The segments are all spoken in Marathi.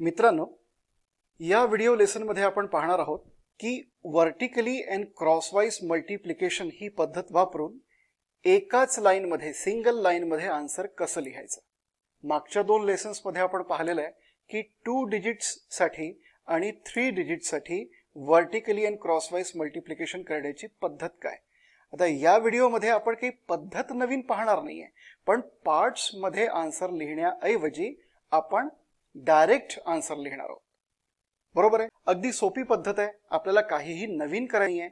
मित्रांनो, या व्हिडिओ लेसनमध्ये आपण पाहणार आहोत की वर्टिकली अँड क्रॉसवाईज मल्टिप्लिकेशन ही पद्धत वापरून एकाच लाईनमध्ये सिंगल लाईनमध्ये आन्सर कसं लिहायचं. मागच्या दोन लेसन्समध्ये आपण पाहिलेलं आहे की 2 डिजिट्ससाठी आणि 3 डिजिट्ससाठी वर्टिकली अँड क्रॉसवाईज मल्टिप्लिकेशन करण्याची पद्धत काय. आता या व्हिडिओमध्ये आपण काही पद्धत नवीन पाहणार नाहीये, पण पार्ट्समध्ये आन्सर लिहिण्याऐवजी आपण डायरेक्ट आन्सर लिहिणार आहोत. बरोबर आहे. अगदी सोपी पद्धत आहे. आपल्याला काहीही नवीन करायचं आहे,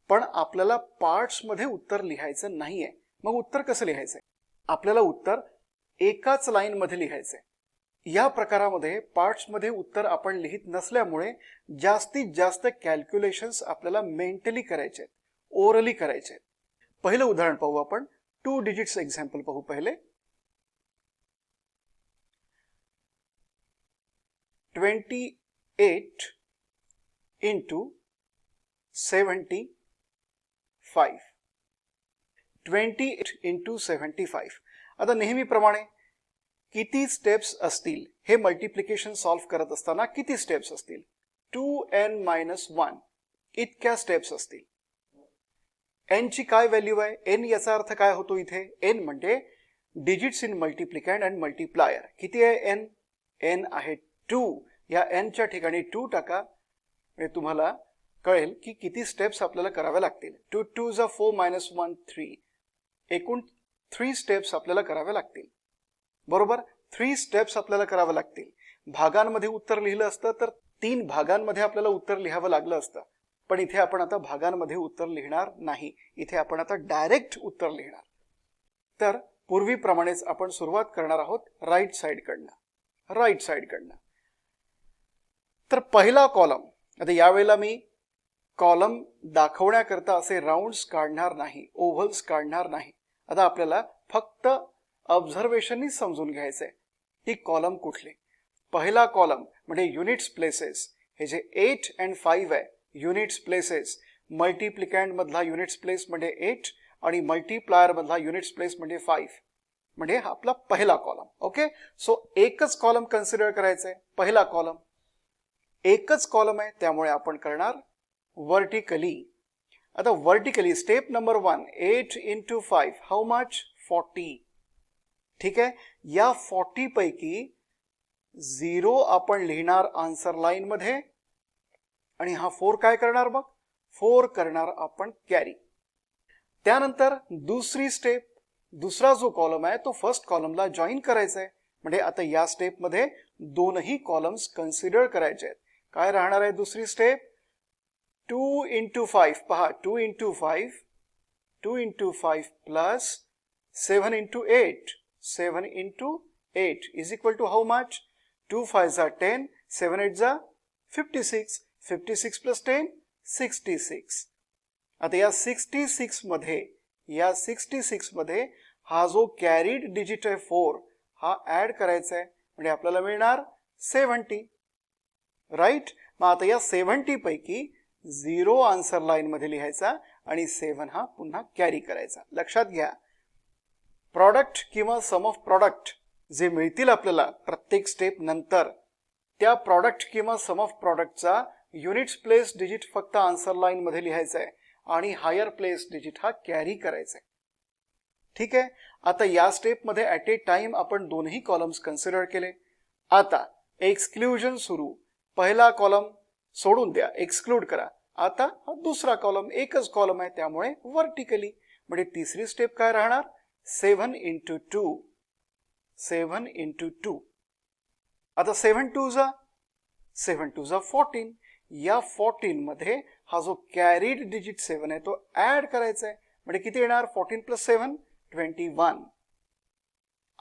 पण आपल्याला पार्ट्समध्ये उत्तर लिहायचं नाहीये. मग उत्तर कसं लिहायचंय? आपल्याला उत्तर एकाच लाईन मध्ये लिहायचंय. या प्रकारामध्ये पार्ट्समध्ये उत्तर आपण लिहित नसल्यामुळे जास्तीत जास्त कॅल्क्युलेशन्स आपल्याला मेंटली करायचे आहेत, ओरली करायचे आहेत. पहिलं उदाहरण पाहू आपण. 2 डिजिट्स एक्झाम्पल पाहू पहिले. 28 into 75. 28 into 75. आता नेहमीप्रमाणे किती स्टेप्स असतील हे मल्टिप्लिकेशन सॉल्व्ह करत असताना किती स्टेप्स असतील? 2n-1 इतक्या स्टेप्स असतील. n ची काय व्हॅल्यू आहे? n याचा अर्थ काय होतो इथे? n म्हणजे डिजिट्स इन मल्टिप्लिकँड अँड मल्टिप्लायर. किती आहे n? n आहे 2. या n च्या ठिकाणी 2 टाका म्हणजे तुम्हाला कळेल की किती स्टेप्स आपल्याला कराव्या लागतील. 2 2 4 -1 3. एकूण 3 स्टेप्स आपल्याला कराव्या लागतील. बरोबर. 3 स्टेप्स आपल्याला कराव्या लागतील. भागांमध्ये उत्तर लिहिलं असतं तर 3 भागांमध्ये आपल्याला उत्तर लिहावं लागलं असतं, पण इथे आपण आता भागांमध्ये उत्तर लिहिणार नाही. इथे आपण आता डायरेक्ट उत्तर लिहिणार. तर पूर्वीप्रमाणेच आपण सुरुवात करणार आहोत राईट साइडकडनं. तर पहिला कॉलम, आता यावेळेला मी कॉलम दाखवण्याकरता असे राउंड्स काढणार नाही, ओव्हल्स काढणार नाही. आता आपल्याला फक्त ऑब्झर्वेशननी समजून घ्यायचंय की कॉलम कुठले. पहिला कॉलम म्हणजे युनिट्स प्लेसेस. हे जे 8 and 5 आहे, युनिट्स प्लेसेस. मल्टिप्लिकँड मधला युनिट्स प्लेस म्हणजे 8 आणि मल्टिप्लायर मधला युनिट्स प्लेस म्हणजे 5. म्हणजे हा आपला पहिला कॉलम. ओके. सो एकच कॉलम कन्सिडर करायचंय. पहिला कॉलम एकच कॉलम आहे, त्यामुळे आपण करणार वर्टिकली. आता vertically step number 1, 8 into 5 how much? 40. ठीक आहे. या 40 पैकी 0 आपण लिहिणार आन्सर लाईन मध्ये आणि हा 4 काय करणार? मग 4 करणार आपण कॅरी. त्यानंतर दुसरी स्टेप, दुसरा जो कॉलम आहे तो फर्स्ट कॉलमला जॉईन करायचा आहे. म्हणजे आता या स्टेप मध्ये दोनही कॉलम्स कन्सिडर करायचे आहेत. काय राहणार आहे दुसरी स्टेप? 2 into 5. पहा 2 into 5 plus 7 into 8. 7 into 8 is equal to how much? 2 5s are 10, 7 8s are 56. 56 plus 10, 66. आता या 66 मध्ये हा जो कॅरीड डिजिट आहे 4 हा ऍड करायचा आहे. म्हणजे आपल्याला मिळणार 70. राईट. मग आता या 70 पैकी 0 आन्सर लाईन मध्ये लिहायचा आणि 7 हा पुन्हा कॅरी करायचा. लक्षात घ्या, प्रॉडक्ट किंवा सम ऑफ प्रॉडक्ट जे मिळतील आपल्याला प्रत्येक स्टेप नंतर, त्या प्रॉडक्ट किंवा सम ऑफ प्रॉडक्टचा युनिट्स प्लेस डिजिट फक्त आन्सर लाईन मध्ये लिहायचा आहे आणि हायर प्लेस डिजिट हा कॅरी करायचा आहे. ठीक आहे. आता या स्टेप मध्ये ऍट ए टाइम आपण दोन्ही कॉलम्स कन्सिडर केले. आता एक्सक्लुजन सुरू. पहिला कॉलम सोडून द्या, एक्सक्लूड करा. आता हा दुसरा कॉलम, एकच कॉलम आहे, त्यामुळे वर्टिकली. म्हणजे तिसरी स्टेप काय राहणार? 7 into 2. 7 into 2. आता 7 2s are 14. या 14 मध्ये हा जो कॅरीड डिजिट 7 आहे तो ऍड करायचा आहे. म्हणजे किती येणार? 14 plus 7 21.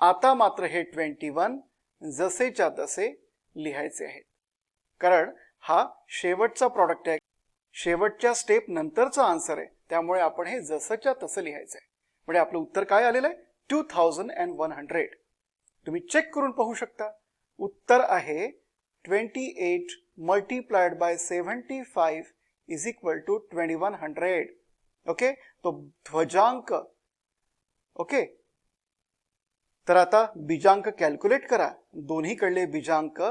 आता मात्र हे 21 जसेच्या तसे लिहायचे आहेत, कारण हा शेवटचा प्रॉडक्ट आहे, शेवटच्या स्टेप नंतरचा आन्सर आहे, त्यामुळे आपण हे जसंच्या तसं लिहायचं आहे. म्हणजे आपलं उत्तर काय आलेलं आहे? 2100. तुम्ही चेक करून पाहू शकता. उत्तर आहे 28 multiplied by 75 is equal to 2100. Okay. तो ध्वजांक. ओके. तर आता बीजांक कॅल्क्युलेट करा. दोन्हीकडले बीजांक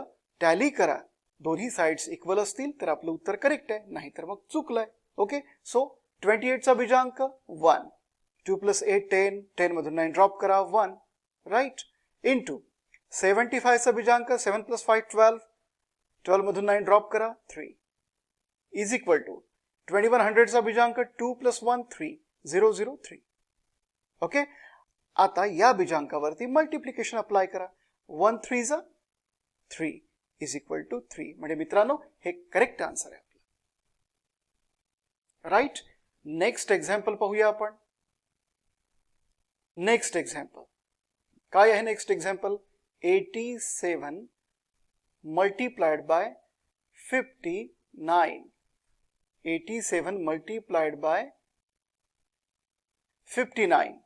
टॅली करा, दोन्ही साइड्स इक्वल असतील तर आपलं उत्तर करेक्ट आहे, नाहीतर मग चुकलंय. ओके, सो 28 चा बीजांक 1, 2 + 8 10, 10 मधून 9 ड्रॉप करा 1, राईट, इंटू 75 चा बीजांक 7 + 5 12, 12 मधून 9 ड्रॉप करा 3, इज इक्वल टू 2100 चा बीजांक 2 + 1 3, 003. ओके, आता या बीजांकावरती मल्टिप्लिकेशन अप्लाय करा. 1 3 जा 3 इज इक्वल टू 3. म्हणजे मित्रांनो हे करेक्ट आन्सर आहे आपलं. राईट, नेक्स्ट एक्झाम्पल पाहूया आपण. नेक्स्ट एक्झाम्पल काय आहे? Next example 87 multiplied by 59. 87 multiplied by 59.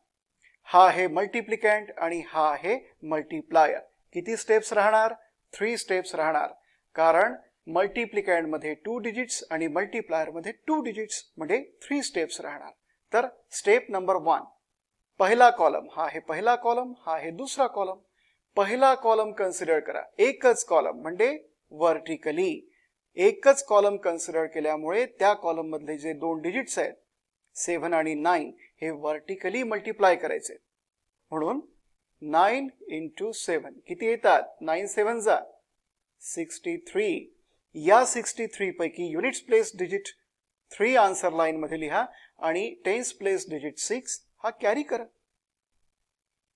हा आहे मल्टिप्लिकँट आणि हा आहे मल्टिप्लायर. किती स्टेप्स राहणार? 3 स्टेप्स राहणार, कारण मल्टिप्लिकँट मध्ये 2 डिजिट्स आणि मल्टिप्लायर मध्ये 2 डिजिट्स म्हणजे 3 स्टेप्स राहणार. तर स्टेप नंबर 1, पहिला कॉलम, हा आहे पहिला कॉलम, हा आहे दुसरा कॉलम. पहिला कॉलम कन्सिडर करा, एकच कॉलम म्हणजे व्हर्टिकली एकच कॉलम कन्सिडर केल्यामुळे त्या कॉलम मधले जे 2 डिजिट्स आहेत 7 आणि 9 हे व्हर्टिकली मल्टिप्लाय करायचे. म्हणून 9 × 7 किती येतात? 9 7 जा 63. या 63 पैकी units place digit 3 answer line मध्ये लिहा आणि टेन्स प्लेस डिजिट 6 हा कॅरी करा.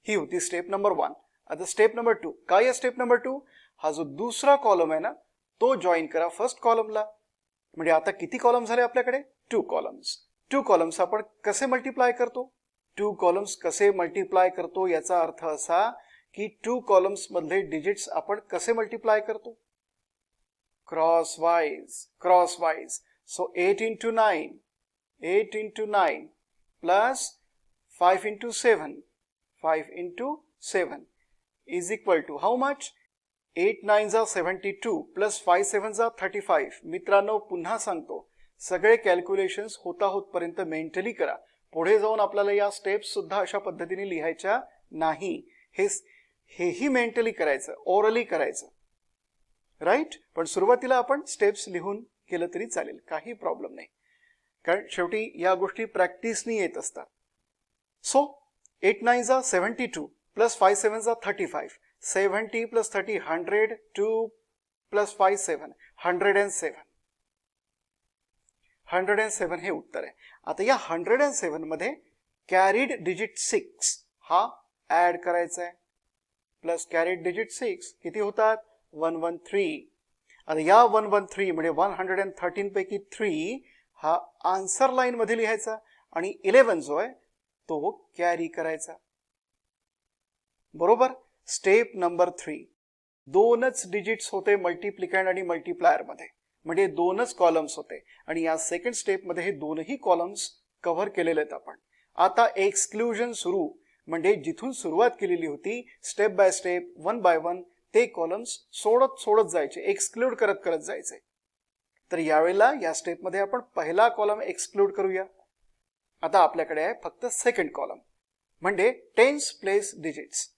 ही होती स्टेप नंबर 1. आता स्टेप नंबर 2 काय आहे? स्टेप नंबर 2 हा जो दुसरा कॉलम आहे ना तो जॉईन करा फर्स्ट कॉलमला. म्हणजे आता किती कॉलम झाले आपल्याकडे? 2 कॉलम्स. 2 कॉलम्स आपण कसे मल्टिप्लाय करतो? 2 कॉलम्स कसे मल्टिप्लाय करतो याचा अर्थ असा की 2 कॉलम्स मधले डिजिट्स आपण कसे मल्टिप्लाय करतो? Crosswise. So 8 × 9, 8 × 9 plus 5 × 7, 5 × 7 is equal to how much? 8 9 जा 72 प्लस 5 7 जा 35. मित्रांनो पुन्हा सांगतो, सगळे कॅल्क्युलेशन्स होताहोतपर्यंत मेंटली करा. पुढे जाऊन आपल्याला या स्टेप्स सुद्धा अशा पद्धतीने लिहायच्या नाही. हेही मेंटली करायचं, ओरली करायचं, राईट. पण सुरुवातीला आपण स्टेप्स लिहून केलं तरी चालेल, काही प्रॉब्लेम नाही, कारण शेवटी या गोष्टी प्रॅक्टिसनी येत असतात. सो 8 9 जा 72 प्लस 5 7 जा 35, 70 प्लस 30 100, 2 प्लस 5 7 107. 107 हे उत्तर आहे. आता या 107 मध्ये कॅरीड डिजिट 6 हा ऍड करायचा आहे. प्लस कॅरीड डिजिट 6 किती होतात? 113. आता या 113 म्हणजे 113 पैकी 3 हा आन्सर लाईन मध्ये लिहायचा आणि 11 जो आहे तो कॅरी करायचा. बरोबर. स्टेप नंबर 3, 2च डिजिट्स होते मल्टिप्लिकँड आणि मल्टिप्लायर मध्ये, म्हणजे 2च कॉलम्स होते आणि या सेकंड स्टेप मध्ये हे दोनही कॉलम्स कव्हर केलेले आहेत आपण. आता एक्सक्लुजन सुरू, म्हणजे जिथून सुरुवात केलेली होती स्टेप बाय स्टेप 1 बाय 1 ते कॉलम्स सोडत जायचे, एक्सक्लूड करत जायचे. तर यावेळेला या स्टेप मध्ये आपण पहिला कॉलम एक्सक्लूड करूया. आता आपल्याकडे आहे फक्त सेकंड कॉलम, म्हणजे tense place digits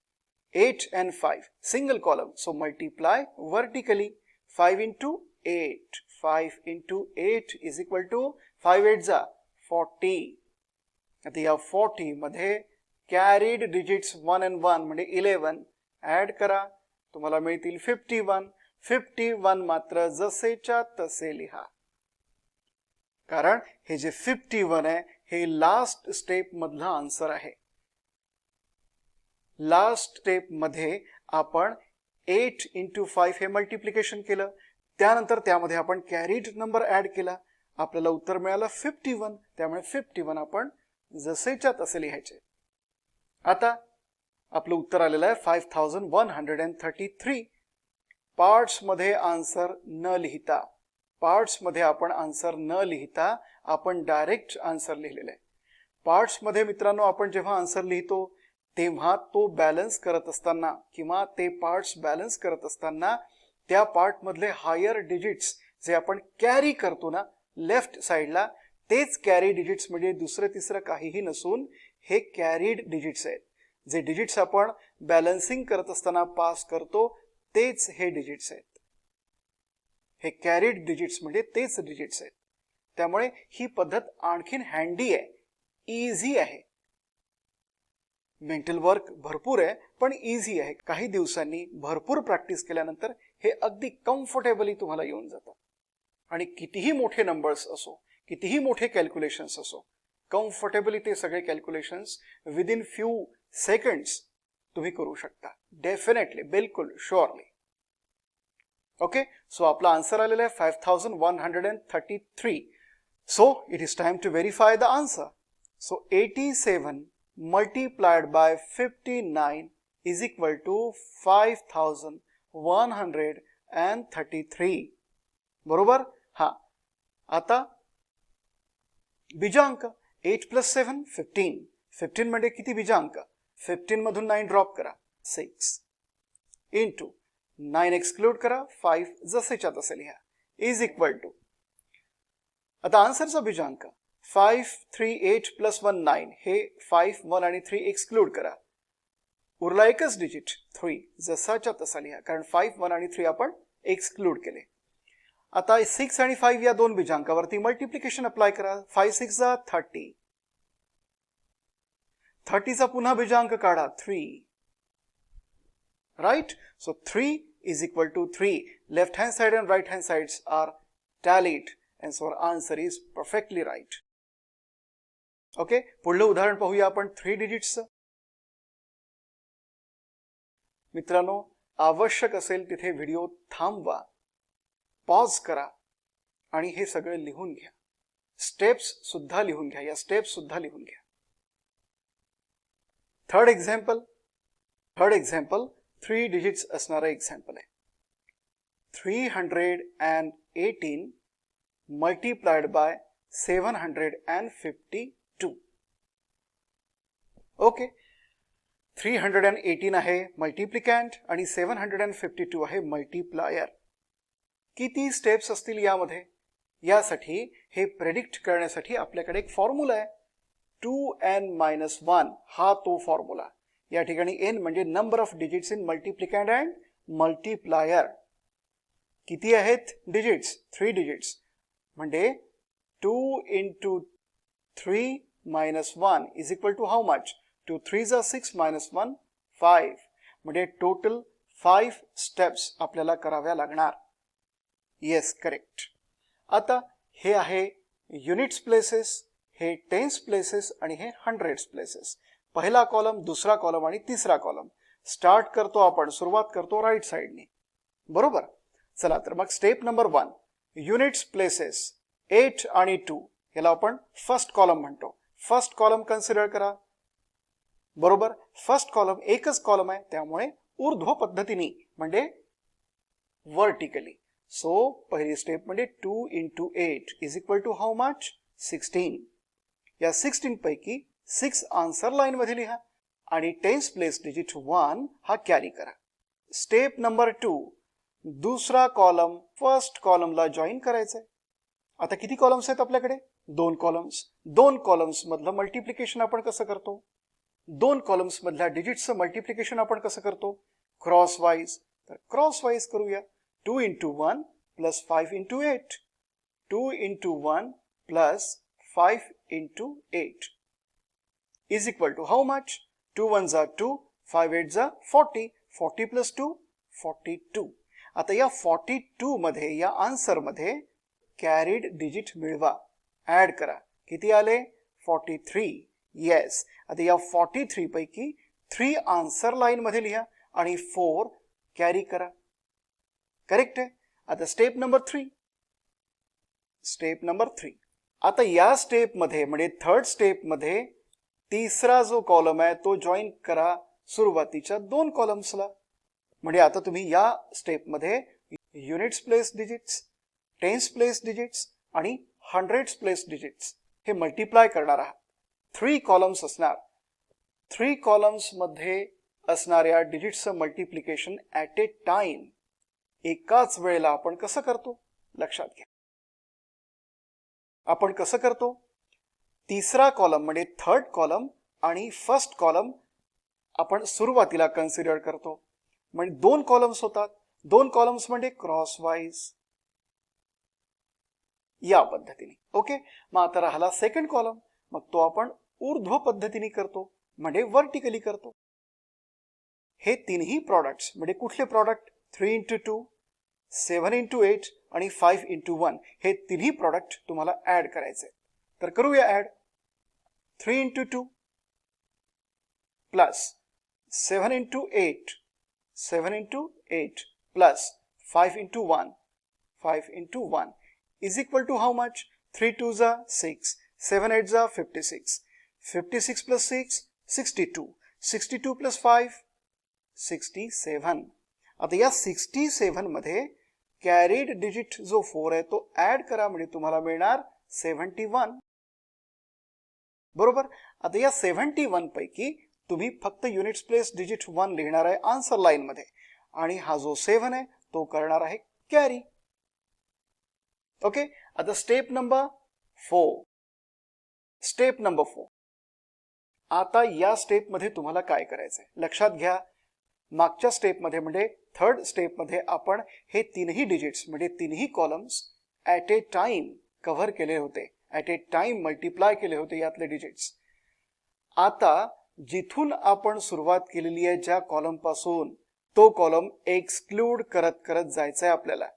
8 and 5 single column, so multiply vertically. 5 × 8, 5 × 8 is equal to 5 8 जा 40. आता या 40 मध्ये कॅरीड डिजिट्स 1 and 1 म्हणजे 11 ऍड करा, तुम्हाला मिळतील 51. 51 मात्र जसेच्या तसे लिहा, कारण हे जे 51 आहे हे लास्ट स्टेप मधला आन्सर आहे. लास्ट स्टेप मध्ये आपण 8 × 5 हे मल्टिप्लिकेशन केलं, त्यानंतर त्यामध्ये आपण कॅरीड नंबर ऍड केला, आपल्याला उत्तर मिळालं 51. त्यामुळे 51 आपण जसेच्या तसे लिहायचे. आता आपलं उत्तर आलेलं आहे 5133. पार्ट्स मध्ये आन्सर न लिहिता आपण डायरेक्ट आन्सर लिहिलेलं आहे. पार्ट्स मध्ये मित्रांनो आपण जेव्हा आन्सर लिहितो तेव्हा तो बॅलन्स करत असताना किंवा ते पार्ट्स बॅलन्स करत असताना त्या पार्ट मधले हायर डिजिट्स जे आपण कॅरी करतो ना लेफ्ट साइडला, तेच कॅरी डिजिट्स म्हणजे दुसरं तिसरं काहीही नसून हे कॅरीड डिजिट्स आहेत. जे डिजिट्स आपण बॅलन्सिंग करत असताना पास करतो तेच हे डिजिट्स आहेत. हे कॅरीड डिजिट्स म्हणजे तेच डिजिट्स आहेत. त्यामुळे ही पद्धत आणखीन हँडी आहे, इझी आहे. मेंटल वर्क भरपूर आहे पण इझी आहे. काही दिवसांनी भरपूर प्रॅक्टिस केल्यानंतर हे अगदी कम्फर्टेबली तुम्हाला येऊन जातं. आणि कितीही मोठे नंबर्स असो, कितीही मोठे कॅल्क्युलेशन्स असो, कम्फर्टेबली ते सगळे कॅल्क्युलेशन्स विदिन फ्यू सेकंड्स तुम्ही करू शकता. डेफिनेटली, बिलकुल, शुअरली. ओके, सो आपला आन्सर आलेला आहे 5133. So it is time to verify the answer. So 87 multiplied by 59 is equal to 5133. बरोबर. हा, आता बीजांक 8 + 7 15. 15 म्हणजे किती बीजांक? 15 मधून 9 ड्रॉप करा, 6 इंटू 9 एक्सक्लूड करा, 5 जसेच्या तसे लिहा, इज इक्वल टू. आता आन्सरचा बीजांक 5 3 8 + 1 9. हे 5 1 आणि 3 एक्सक्लूड करा, उरला एकच डिजिट 3, जसाच्या तसा लिहा, कारण 5 1 आणि 3 आपण एक्सक्लूड केले. आता 6 आणि 5 या दोन बीजांकावरती मल्टिप्लिकेशन अप्लाय करा. 5 6 जा 30. 30 चा पुन्हा बीजांक काढा, 3. Right. So 3 is equal to 3. Left hand side and right hand sides are tallied and so our answer is perfectly right. Okay, पुढलं उदाहरण पाहूया आपण 3 डिजिट्सचं. मित्रांनो, आवश्यक असेल तिथे व्हिडिओ थांबवा, पॉज करा आणि हे सगळं लिहून घ्या. स्टेप्स सुद्धा लिहून घ्या, या स्टेप्स सुद्धा लिहून घ्या. थर्ड एक्झाम्पल 3 डिजिट्स असणारं एक्झाम्पल आहे. 318 multiplied by 752. ओके, 318 आहे मल्टिप्लिकँट आणि 752 आहे मल्टिप्लायर. किती स्टेप्स असतील यामध्ये? यासाठी हे प्रेडिक्ट करण्यासाठी आपल्याकडे एक फॉर्म्युला आहे, 2n-1. हा तो फॉर्म्युला. या ठिकाणी n म्हणजे number of digits in multiplicand and multiplier. किती आहेत डिजिट्स? 3 डिजिट्स. म्हणजे 2 into 3 minus 1 is equal to how much? 2 3s are 6 minus 1 5. म्हणजे टोटल 5 स्टेप्स आपल्याला कराव्या लागणार. Yes, correct. आता हे आहे युनिट्स प्लेसेस, हे टेन्स प्लेसेस आणि हे हंड्रेड्स प्लेसेस. पहिला कॉलम, दुसरा कॉलम आणि तिसरा कॉलम. स्टार्ट करतो आपण, सुरुवात करतो राईट साइडनी. बरोबर. चला तर मग स्टेप नंबर 1, युनिट्स प्लेसेस 8 आणि 2. याला आपण फर्स्ट कॉलम म्हणतो. फर्स्ट कॉलम कन्सिडर करा. बरोबर. फर्स्ट कॉलम एकच कॉलम आहे, त्यामुळे ऊर्ध्व पद्धतीने म्हणजे वर्टिकली. सो पहिली स्टेप म्हणजे 2 into 8 is equal to how much? 16. या 16 पैकी 6 आन्सर लाईन मध्ये लिहा आणि टेन्स प्लेस डिजिट 1 हा कॅरी करा. स्टेप नंबर 2, दुसरा कॉलम फर्स्ट कॉलमला जॉईन करायचंय. आता किती कॉलम्स आहेत आपल्याकडे? 2 कॉलम्स. 2 कॉलम्स मधलं मल्टिप्लिकेशन आपण कसं करतो? 2 कॉलम्स मधल्या डिजिटचं मल्टिप्लिकेशन आपण कसं करतो? Cross wise. तर क्रॉस वाईज करूया. 2 into 1 plus 5 into 8. 2 into 1 plus 5 into 8 is equal to how much? 2 1s are 2, 5 8s are 40. 40 plus 2, 42. आता या 42 मध्ये, या आन्सर मध्ये कॅरीड डिजिट मिळवा, ऍड करा. किती आले? 43. येस. आता या 43 पैकी 3 आन्सर लाईन मध्ये लिहा आणि 4 कॅरी करा. करेक्ट आहे. आता स्टेप नंबर 3. Step number 3. आता या स्टेप मध्ये म्हणजे थर्ड स्टेप मध्ये तिसरा जो कॉलम आहे तो जॉईन करा सुरुवातीच्या 2 कॉलम्सला. म्हणजे आता तुम्ही या स्टेप मध्ये units place digits, tense place digits आणि हंड्रेड्स प्लेस डिजिट्स हे मल्टिप्लाय करणार आहात. 3 कॉलम्स असणार. 3 कॉलम्स मध्ये असणाऱ्या डिजिट्सचं मल्टिप्लिकेशन ऍट ए टाइम, एकाच वेळेला आपण कसं करतो? लक्षात घ्या. आपण कसं करतो? तिसरा कॉलम म्हणजे थर्ड कॉलम आणि फर्स्ट कॉलम आपण सुरुवातीला कन्सिडर करतो. म्हणजे 2 कॉलम्स होतात. 2 कॉलम्स म्हणजे क्रॉस वाईज. या पद्धतीने. ओके, मग आता राहिला सेकंड कॉलम, मग तो आपण ऊर्ध्व पद्धतीने करतो, म्हणजे वर्टिकली करतो. हे तीनही प्रॉडक्ट्स म्हणजे कुठले प्रॉडक्ट? 3 into 2, 7 into 8 आणि 5 into 1 हे तिन्ही प्रॉडक्ट तुम्हाला ऍड करायचे. तर करूया add. 3 into 2 plus 7 into 8, 7 into 8 plus 5 into 1, 5 into 1 is equal to how much? 3 2s are 6, 7 8s are 56, 56 plus 6, 62, 62 plus 5, 67. आता या 67 मध्ये कॅरीड डिजिट जो 4 आहे तो ऍड करा, म्हणजे तुम्हाला मिळणार 71. बरोबर. आता या 71 पैकी तुम्ही फक्त युनिट्स प्लेस डिजिट 1 लिहिणार आहे आन्सर लाईन मध्ये, आणि हा जो 7 आहे तो करणार आहे कॅरी. ओके, आता स्टेप नंबर 4. Step number 4. आता या स्टेप मध्ये तुम्हाला काय करायचंय लक्षात घ्या. मागच्या स्टेप मध्ये म्हणजे थर्ड स्टेप मध्ये आपण हे तीनही डिजिट्स म्हणजे तीनही columns at a time cover केले होते, ऍट ए टाइम मल्टिप्लाय केले होते यातले डिजिट्स. आता जिथून आपण सुरुवात केलेली आहे ज्या कॉलम पासून, तो कॉलम एक्सक्लूड करत करत जायचा आहे आपल्याला.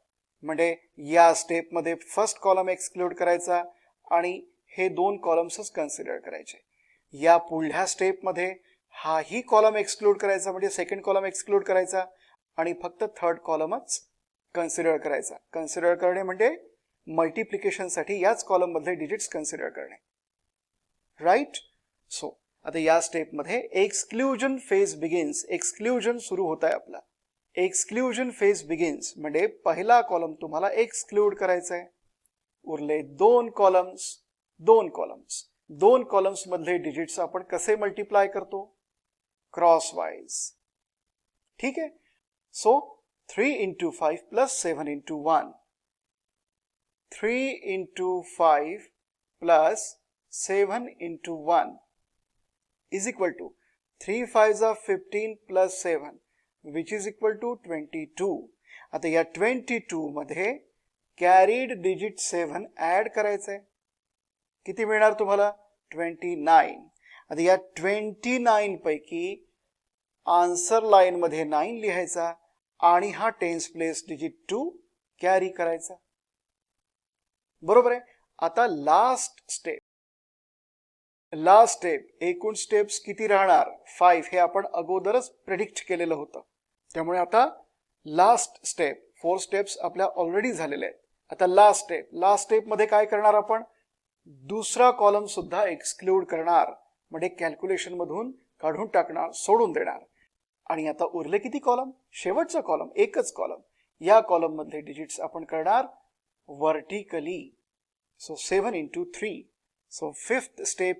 म्हणजे या स्टेप मध्ये फर्स्ट कॉलम एक्सक्लूड करायचा आणि हे दोन कॉलम्सच कन्सिडर करायचे. या पुढल्या स्टेप मध्ये हाही कॉलम एक्सक्लूड करायचा, म्हणजे सेकंड कॉलम एक्सक्लूड करायचा आणि फक्त थर्ड कॉलमच कन्सिडर करायचा. कन्सिडर करणे म्हणजे मल्टिप्लिकेशन साठी याच कॉलम मधले डिजिट्स कन्सिडर करणे. राईट. सो आता या स्टेप मध्ये एक्सक्लुजन फेज बिगिन्स. एक्सक्लुजन सुरू होत आहे आपला. एक्सक्लुजन फेज बिगिन्स म्हणजे पहिला कॉलम तुम्हाला एक्सक्लूड करायचा आहे. उरले दोन कॉलम्स. दोन कॉलम्स मधले डिजिट्स आपण कसे मल्टिप्लाय करतो? क्रॉसवाइज. ठीक आहे. So 3 into 5 plus 7 into 1. 3 into 5 plus 7 into 1 is equal to 3 5s are 15 plus 7 which is equal to 22. आता या 22 मध्ये कॅरीड डिजिट 7 ऍड करायचंय. किती मिळणार तुम्हाला? 29. आता या 29 पैकी आन्सर लाईन मध्ये 9 लिहायचा आणि हा टेन्स प्लेस डिजिट 2 कॅरी करायचा. बरोबर आहे. आता लास्ट स्टेप. एकूण स्टेप्स किती राहणार? 5. हे आपण अगोदरच प्रेडिक्ट केलेलं होतं. त्यामुळे आता लास्ट स्टेप, 4 स्टेप्स आपल्या ऑलरेडी झालेल्या आहेत. आता लास्ट स्टेप मध्ये काय करणार आपण? दुसरा कॉलम सुद्धा एक्सक्लूड करणार, म्हणजे कॅल्क्युलेशन मधून काढून टाकणार, सोडून देणार. आणि आता उरले किती कॉलम? शेवटचा कॉलम, एकच कॉलम. या कॉलम मधले डिजिट्स आपण करणार vertically. So 7 into 3. So fifth step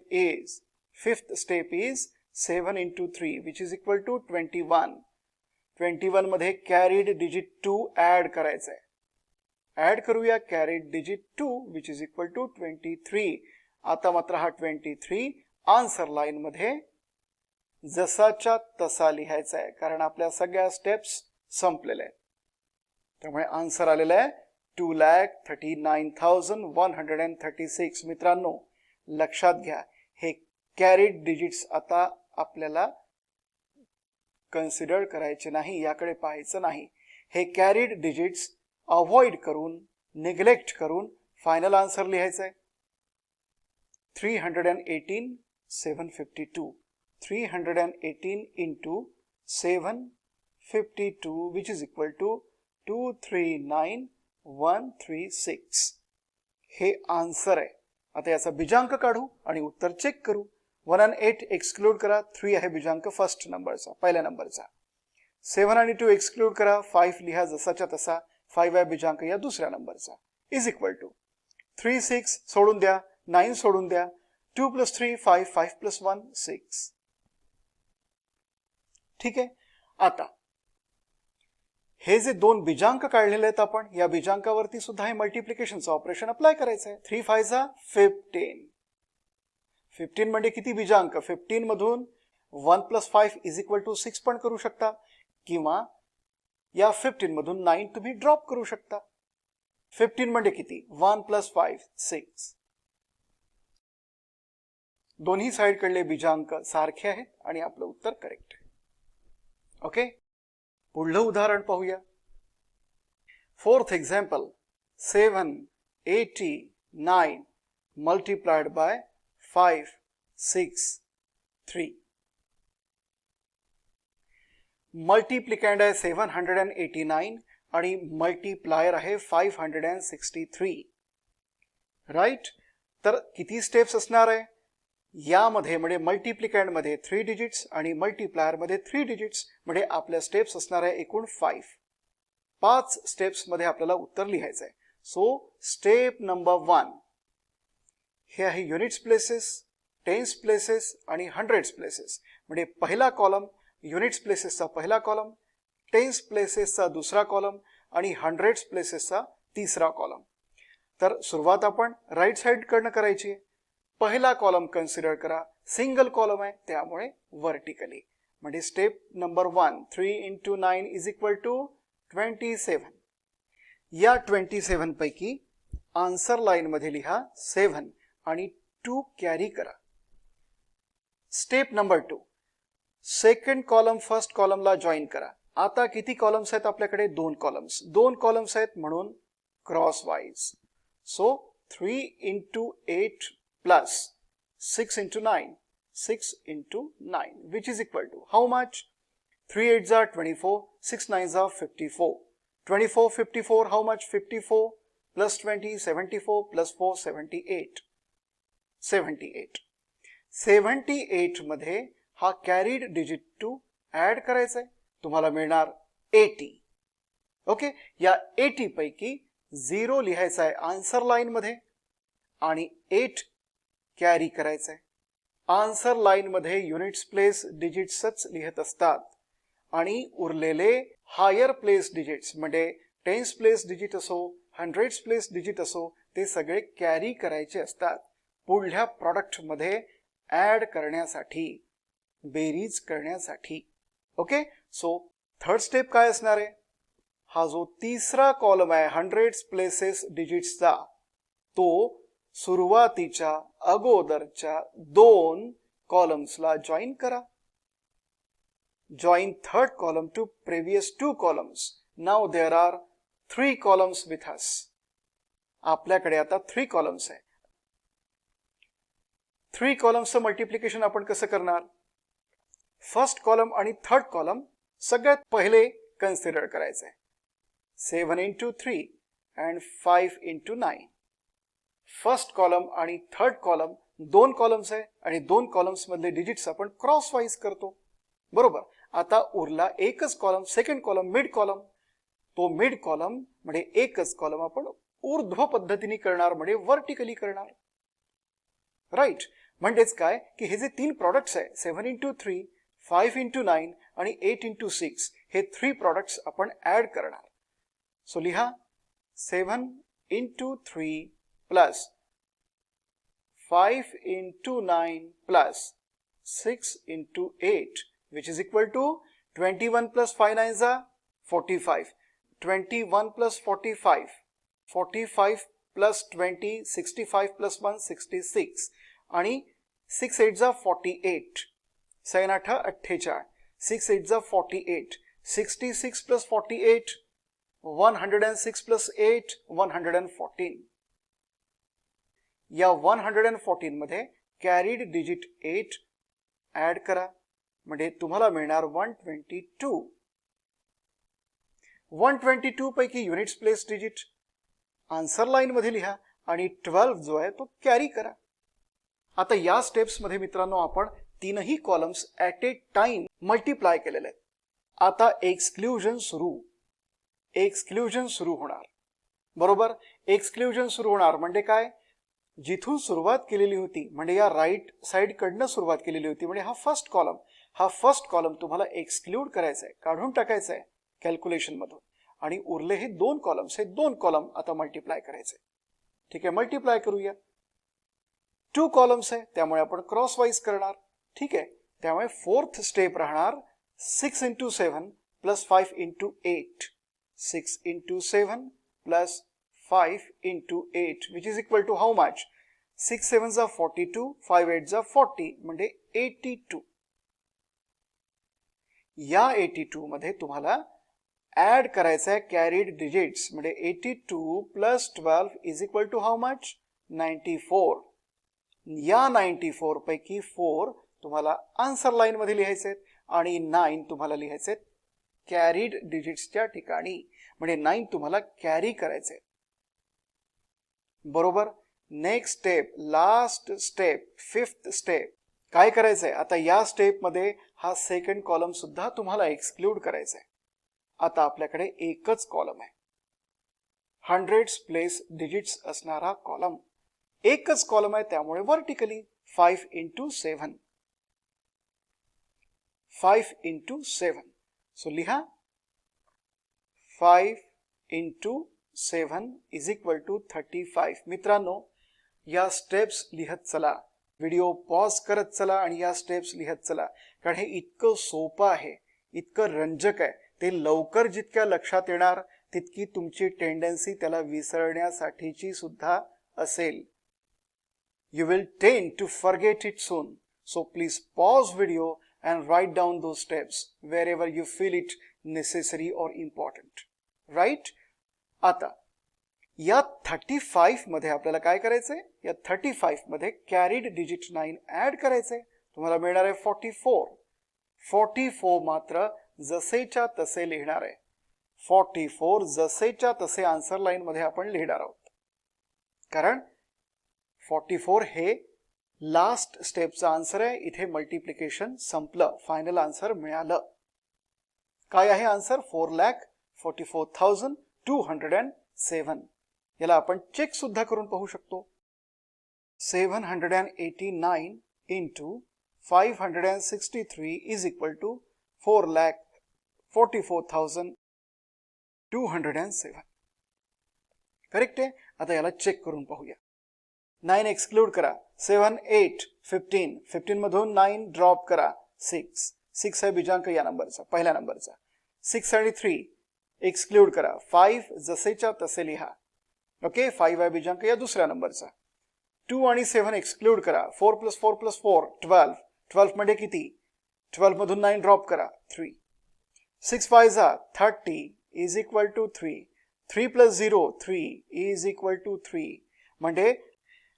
is 7 into 3 which is equal to 21. 21 मध्ये कॅरीड डिजिट 2 ऍड करायचा आहे. ऍड करूया carried digit 2 which is equal to 23. आता मात्र हा 23 आन्सर लाईन मध्ये जसाच्या तसा लिहायचा आहे, कारण आपल्या सगळ्या स्टेप्स संपलेल्या आहेत. त्यामुळे आन्सर आलेला आहे 2,39,136. मित्रांनो लक्षात घ्या, हे कॅरीड डिजिट्स आता आपल्याला कन्सिडर करायचे नाही, याकडे पाहायचं नाही. हे कॅरीड डिजिट्स अवॉइड करून, निग्लेक्ट करून फायनल आन्सर लिहायचं आहे 318,752. 318 into 752 which is equal to 239,136. हे आन्सर आहे. आता याचा बीजांक काढू आणि उत्तर चेक करू. 1 आणि 8 एक्सक्लूड करा. 3 आहे बीजांक फर्स्ट नंबरचा, पहिल्या नंबरचा. 7 आणि 2 एक्सक्लूड करा. 5 लिहा जसाच्या तसा. 5 आहे बीजांक या दुसऱ्या नंबरचा. इज इक्वल टू 3 6 सोडून द्या, 9 सोडून द्या. 2 plus 3 5, 5 plus 1 6. ठीक आहे. आता हे जे दोन बीजांक काढलेले आहेत आपण, या बीजांकावरती सुद्धा हे मल्टिप्लिकेशनचं ऑपरेशन अप्लाय करायचं आहे. 3 5 15. 15 म्हणजे किती बीजांक? 15 मधून 1 plus 5 is equal to 6 पण करू शकता, किंवा या 15 मधून 9 तुम्ही ड्रॉप करू शकता. 15 म्हणजे किती? 1 + 5 6. दोन्ही साइड कडले बीजांक सारखे आहेत आणि आपलं उत्तर करेक्ट आहे. ओके, पुढलं उदाहरण पाहूया. Fourth example, 789 multiplied by 5 6 3. मल्टिप्लिकँड आहे 789 आणि मल्टिप्लायर आहे 563. राईट. तर किती स्टेप्स असणार आहे यामध्ये? म्हणजे मल्टिप्लिकँड मध्ये 3 डिजिट्स आणि मल्टिप्लायर मध्ये 3 डिजिट्स, म्हणजे आपल्या स्टेप्स असणार आहे एकूण 5 स्टेप्स मध्ये आपल्याला उत्तर लिहायचं आहे. सो स्टेप नंबर 1 हे आहे युनिट्स प्लेसेस, टेन्स प्लेसेस आणि हंड्रेड्स प्लेसेस. म्हणजे पहिला कॉलम युनिट्स प्लेसेसचा पहिला कॉलम, टेन्स प्लेसेसचा दुसरा कॉलम आणि हंड्रेड्स प्लेसेसचा तिसरा कॉलम. तर सुरुवात आपण राईट साइड कडनं करायची आहे. पहिला कॉलम कन्सिडर करा, सिंगल कॉलम आहे त्यामुळे व्हर्टिकली. म्हणजे स्टेप नंबर 1, 3 × 9 = 27. या 27 पैकी आन्सर लाईन मध्ये लिहा 7 आणि 2 कॅरी करा. Step number 2, second column first कॉलमला जॉईन करा. आता किती कॉलम्स आहेत आपल्याकडे? 2 कॉलम्स. 2 कॉलम्स आहेत म्हणून cross wise. So 3 × 8 plus 6 × 9, 6 × 9, which is equal to how much? 3 8s are 24, 6 9s are 54. 24 54, how much? 54 plus 20 74 plus 4 78. 78 मध्ये हा कॅरीड डिजिट 2 ऍड करायचा आहे, तुम्हाला मिळणार 80. ओके, या 80 पैकी 0 लिहायचा आहे आन्सर लाईन मध्ये आणि 8 कॅरी करायचं आहे. आन्सर लाईन मध्ये युनिट्स प्लेस डिजिट्सच लिहित असतात आणि उरलेले हायर प्लेस डिजिट्स म्हणजे टेन्स प्लेस डिजिट असो, हंड्रेड्स प्लेस डिजिट असो, ते सगळे कॅरी करायचे असतात पुढल्या प्रॉडक्ट मध्ये ऍड करण्यासाठी, बेरीज करण्यासाठी. ओके, सो थर्ड स्टेप काय असणार आहे? हा जो तिसरा कॉलम आहे हंड्रेड्स प्लेसेस डिजिट्सचा, तो सुरुवातीच्या अगोदरच्या 2 कॉलम्सला जॉईन करा. Join third column to previous 2 columns. Now there are 3 columns with us. आपल्याकडे आता 3 कॉलम्स आहे. 3 कॉलम्सचं मल्टिप्लिकेशन आपण कसं करणार? फर्स्ट कॉलम आणि थर्ड कॉलम सगळ्यात पहिले कन्सिडर करायचं आहे. 7 × 3 and 5 × 9. फर्स्ट कॉलम आणि थर्ड कॉलम 2 कॉलम्स आहे आणि 2 कॉलम्स मधले डिजिट्स आपण क्रॉस वाईज करतो. बरोबर. आता उरला एकच column, second column, mid column. तो मिड कॉलम म्हणजे एकच कॉलम आपण ऊर्ध्व पद्धतीने करणार, म्हणजे व्हर्टिकली करणार. राईट. म्हणजेच काय की हे जे 3 प्रॉडक्ट्स आहे 7 × 3, 5 × 9 आणि 8 × 6, हे 3 प्रॉडक्ट्स आपण ऍड करणार. सो लिहा 7 × 3 plus 5 × 9 plus 6 × 8, which is equal to 21 plus 5 9s are 45. 21 plus 45, 45 plus 20, 65 plus 1 66 आणि 6 8s are 48. 6 8 48, 6 8s are 48. 66 plus 48, 106 plus 8 114. या 114 मध्ये कॅरीड डिजिट 8 ऍड करा म्हणजे तुम्हाला मिळणार 122. 122 पैकी units place digit answer line मध्ये लिहा आणि 12 जो आहे तो कॅरी करा. आता या स्टेप्स मध्ये मित्रांनो आपण 3ही columns at a time multiply केलेले आहेत. आता एक्सक्लुजन सुरू होणार. बरोबर. एक्सक्लुजन सुरू होणार म्हणजे काय? जिथून सुरुवात केलेली होती म्हणजे या राईट साइड कडनं सुरुवात केलेली होती म्हणजे हा फर्स्ट कॉलम तुम्हाला एक्सक्लूड करायचा आहे, काढून टाकायचा आहे कॅल्क्युलेशन मधून आणि उरले हे 2 कॉलम्स, हे 2 कॉलम आता मल्टिप्लाय करायचे. ठीक आहे, मल्टिप्लाय करूया. 2 कॉलम्स आहे त्यामुळे आपण क्रॉस वाईज करणार. ठीक आहे, त्यामुळे फोर्थ स्टेप राहणार 6 × 7 plus 5 × 8. 6 × 7 plus 5 into 8 which is equal to how much? 6 7s are 42, 5 8s are 40 म्हणजे 82. या 82 मध्ये तुम्हाला ऍड करायचं आहे कॅरीड डिजिट्स म्हणजे 82 plus 12 is equal to how much? 94. या 94 पैकी 4 तुम्हाला आन्सर लाईन मध्ये लिहायचे आहेत आणि 9 तुम्हाला लिहायचे आहेत कॅरीड डिजिट्सच्या ठिकाणी म्हणजे 9 तुम्हाला कॅरी करायचे. बरोबर. Next step, last step, 5th step. काय करायचंय आता या स्टेप मध्ये? हा सेकंड कॉलम सुद्धा तुम्हाला एक्सक्लूड करायचा आहे. आता आपल्याकडे एकच कॉलम आहे, 100s प्लेस डिजिट्स असणारा कॉलम. एकच कॉलम आहे त्यामुळे वर्टिकली 5 into 7. 5 into 7. सो लिहा 5 into 7 इज इक्वल टू 35. मित्रांनो, या स्टेप्स लिहत चला, व्हिडिओ पॉज करत चला आणि या स्टेप्स लिहत चला, कारण हे इतकं सोपं आहे, इतकं रंजक आहे. ते लवकर जितक्या लक्षात येणार तितकी तुमची टेंडन्सी त्याला विसरण्यासाठीची सुद्धा असेल. You will tend to forget it soon. So please pause video and write down those steps wherever you feel it necessary or important. Right? आता या 35 मध्ये आपल्याला काय करायचंय? या 35 मध्ये कॅरीड डिजिट 9 ऍड करायचंय. तुम्हाला मिळणार आहे 44. 44 मात्र जसेच्या तसे लिहिणार आहे. 44 जसेच्या तसे आन्सर लाईन मध्ये आपण लिहिणार आहोत, कारण 44 हे लास्ट स्टेपचा आन्सर आहे. इथे मल्टिप्लिकेशन संपलं, फायनल आन्सर मिळालं. काय आहे आन्सर? 4,44,207. याला आपण चेक सुद्धा करून पाहू शकतो. 789 into 563 is equal to 4,44,207. Correct आहे. आता याला चेक करून पाहूया. 9 एक्सक्लूड करा. 7 8 15. 15 मधून 9 ड्रॉप करा. 6 6 आहे बीजांक या नंबरचा, पहिल्या नंबरचा. 6 आणि 3 एक्सक्लूड करा. 5 जसेच्या तसे लिहा. ओके. 5 आहे बीजांक या दुसऱ्या नंबरचा. 2 आणि 7 एक्सक्लूड करा. 4 + 4 + 4 12. 12 मध्ये किती? 12 मधून 9 ड्रॉप करा. 3. 6 5 30 is equal to 3. 3 + 0 3 is equal to 3. म्हणजे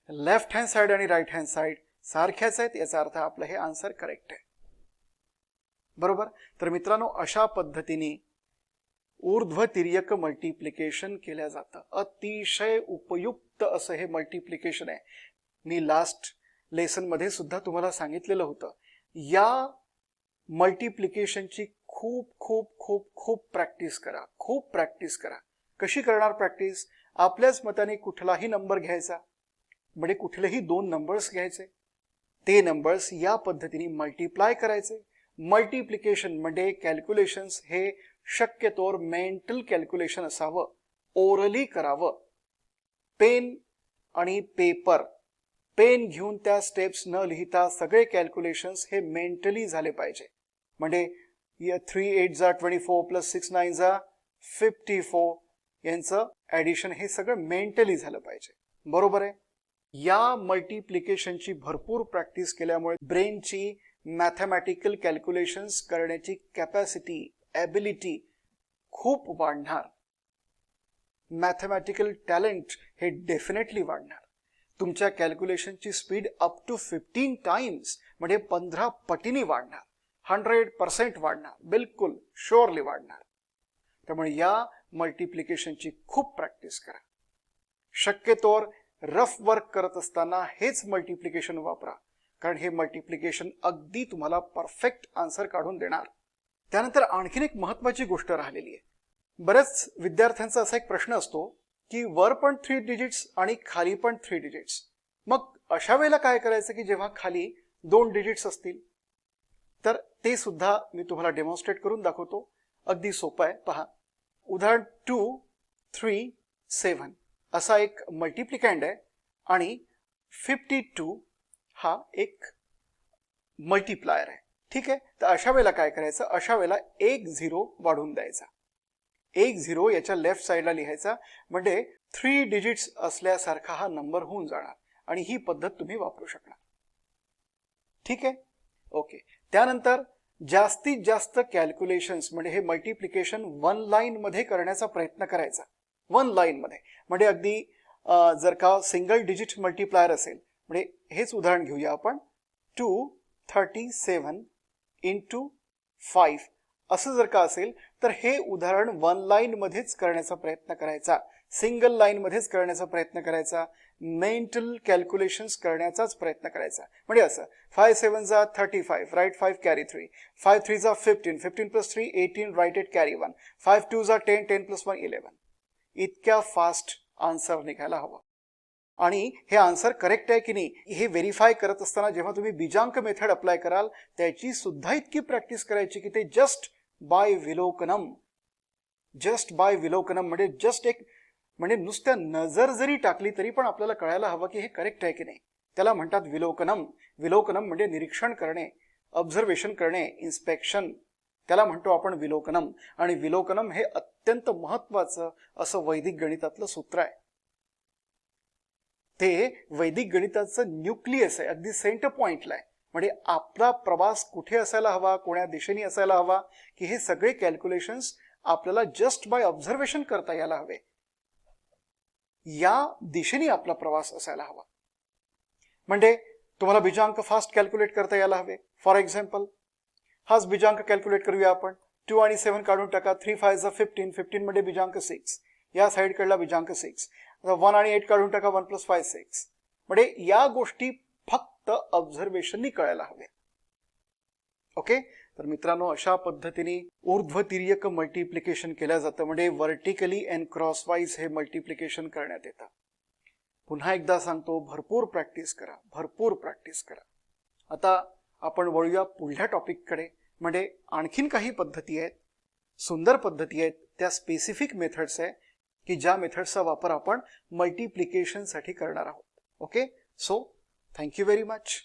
लेफ्ट हँड साइड आणि राईट हँड साइड सारख्याच आहेत, याचा अर्थ आपलं हे आन्सर करेक्ट आहे. बरोबर. तर मित्रांनो, अशा पद्धतीने ऊर्ध्व तिर्यक मल्टिप्लिकेशन केल्या जातं. अतिशय उपयुक्त असं हे मल्टिप्लिकेशन आहे. मी लास्ट लेसन मध्ये सुद्धा तुम्हाला सांगितलेलं होतं. या मल्टिप्लिकेशनची खूप खूप खूप खूप प्रॅक्टिस करा, खूप प्रॅक्टिस करा. कशी करणार प्रॅक्टिस? आपल्याच मताने कुठलाही नंबर घ्यायचा, म्हणजे कुठलेही 2 नंबर्स घ्यायचे, ते नंबर्स या पद्धतीने मल्टिप्लाय करायचे. मल्टिप्लिकेशन म्हणजे कॅल्क्युलेशन्स हे शक्यतोवर मेंटल कॅल्क्युलेशन असावं, ओरली करावं. पेन आणि पेपर, पेन घेऊन त्या स्टेप्स न लिहिता सगळे कॅल्क्युलेशन्स हे मेंटली झाले पाहिजे. म्हणजे 3 8 24 + 6 9 54 यांचं ऍडिशन हे सगळं मेंटली झालं पाहिजे. बरोबर आहे. या मल्टिप्लिकेशनची भरपूर प्रॅक्टिस केल्यामुळे ब्रेनची मॅथमॅटिकल कॅल्क्युलेशन्स करण्याची कॅपॅसिटी, ॲबिलिटी खूप वाढणार. मॅथमॅटिकल टॅलेंट हे डेफिनेटली वाढणार. तुमच्या कॅल्क्युलेशनची स्पीड अप टू 15 टाइम्स म्हणजे 15 पटीने वाढणार. 100% वाढणार, बिलकुल शुअरली वाढणार. त्यामुळे या मल्टिप्लिकेशनची खूप प्रॅक्टिस करा. शक्यतोवर रफ वर्क करत असताना हेच मल्टिप्लिकेशन वापरा, कारण हे मल्टिप्लिकेशन अगदी तुम्हाला परफेक्ट आन्सर काढून देणार. त्यानंतर आणखीन एक महत्त्वाची गोष्ट राहिलेली आहे. बऱ्याच विद्यार्थ्यांचा असा एक प्रश्न असतो की वर पण 3 डिजिट्स आणि खाली पण 3 डिजिट्स. मग अशा वेळेला काय करायचं की जेव्हा खाली 2 डिजिट्स असतील, तर ते सुद्धा मी तुम्हाला डेमॉन्स्ट्रेट करून दाखवतो. अगदी सोपं आहे, पहा. उदाहरण 2 3 7 असा एक मल्टिप्लिकँड आहे आणि 52 हा एक मल्टिप्लायर आहे. ठीक आहे. तर अशा वेळेला काय करायचं? अशा वेळेला 1 0 वाढून द्यायचा. एक 0 याच्या लेफ्ट साईडला लिहायचा, म्हणजे 3 डिजिट्स असल्यासारखा हा नंबर होऊन जाणार आणि ही पद्धत तुम्ही वापरू शकणार. ठीक आहे, ओके. त्यानंतर जास्तीत जास्त कॅल्क्युलेशन्स म्हणजे हे मल्टिप्लिकेशन 1 लाईन मध्ये करण्याचा प्रयत्न करायचा. 1 लाईन मध्ये म्हणजे अगदी जर का सिंगल डिजिट मल्टिप्लायर असेल, म्हणजे हेच उदाहरण घेऊया आपण, 237 इंटू 5 असं जर का असेल तर हे उदाहरण 1 लाईन मध्येच करण्याचा प्रयत्न करायचा, सिंगल लाईन मध्येच करण्याचा प्रयत्न करायचा, मेंटल कॅल्क्युलेशन्स करण्याचाच प्रयत्न करायचा. म्हणजे असं 5 7 जा 35, राईट 5 कॅरी 3, 5 3 जा 15, 15 प्लस 3 18, राईट 8 कॅरी 1, 5 2 जा 10, 10 प्लस 1 11. इतक्या फास्ट आन्सर निघायला हवं. आणि हे आन्सर करेक्ट आहे की नाही हे व्हेरीफाय करत असताना जेव्हा तुम्ही बीजांक मेथड अप्लाय कराल त्याची सुद्धा इतकी प्रॅक्टिस करायची की ते जस्ट बाय विलोकनम म्हणजे जस्ट एक म्हणजे नुसत्या नजर जरी टाकली तरी पण आपल्याला कळायला हवं की हे करेक्ट आहे की नाही. त्याला म्हणतात विलोकनम. विलोकनम म्हणजे निरीक्षण करणे, ऑब्झर्वेशन करणे, इन्स्पेक्शन, त्याला म्हणतो आपण विलोकनम. आणि विलोकनम हे अत्यंत महत्वाचं असं वैदिक गणितातलं सूत्र आहे. ते वैदिक गणिताचं न्यूक्लियस आहे, अगदी सेंटर पॉइंटला आहे. म्हणजे आपला प्रवास कुठे असायला हवा, कोण्या दिशेने असायला हवा, की हे सगळे कॅल्क्युलेशन्स आपल्याला जस्ट बाय ऑब्झर्वेशन करता यायला हवे, या दिशेने आपला प्रवास असायला हवा. म्हणजे तुम्हाला बीजांक फास्ट कॅल्क्युलेट करता यायला हवे. फॉर एक्झाम्पल हाच बीजांक कॅल्क्युलेट करूया आपण. 2 आणि 7 काढून टाका. 3 5 जा 15, 15 मध्ये बीजांक 6, या साईड कडला बीजांक 6. 1 आणि 8 काढून टाका. 1 प्लस 5 6. म्हणजे या गोष्टी फक्त ऑब्झर्वेशननी कळायला हवे. ओके, तर मित्रांनो अशा पद्धतीने ऊर्ध्वतिर्यक मल्टिप्लिकेशन केलं जातं, म्हणजे व्हर्टिकली अँड क्रॉसवाईज हे मल्टिप्लिकेशन करण्यात येतं. पुन्हा एकदा सांगतो, भरपूर प्रॅक्टिस करा, भरपूर प्रॅक्टिस करा. आता आपण वळूया पुढल्या टॉपिककडे. म्हणजे आणखीन काही पद्धती आहेत, सुंदर पद्धती आहेत, त्या स्पेसिफिक मेथड्स आहे की ज्या मेथड्सचा वापर आपण मल्टिप्लिकेशनसाठी करणार आहोत. Okay, so thank you very much.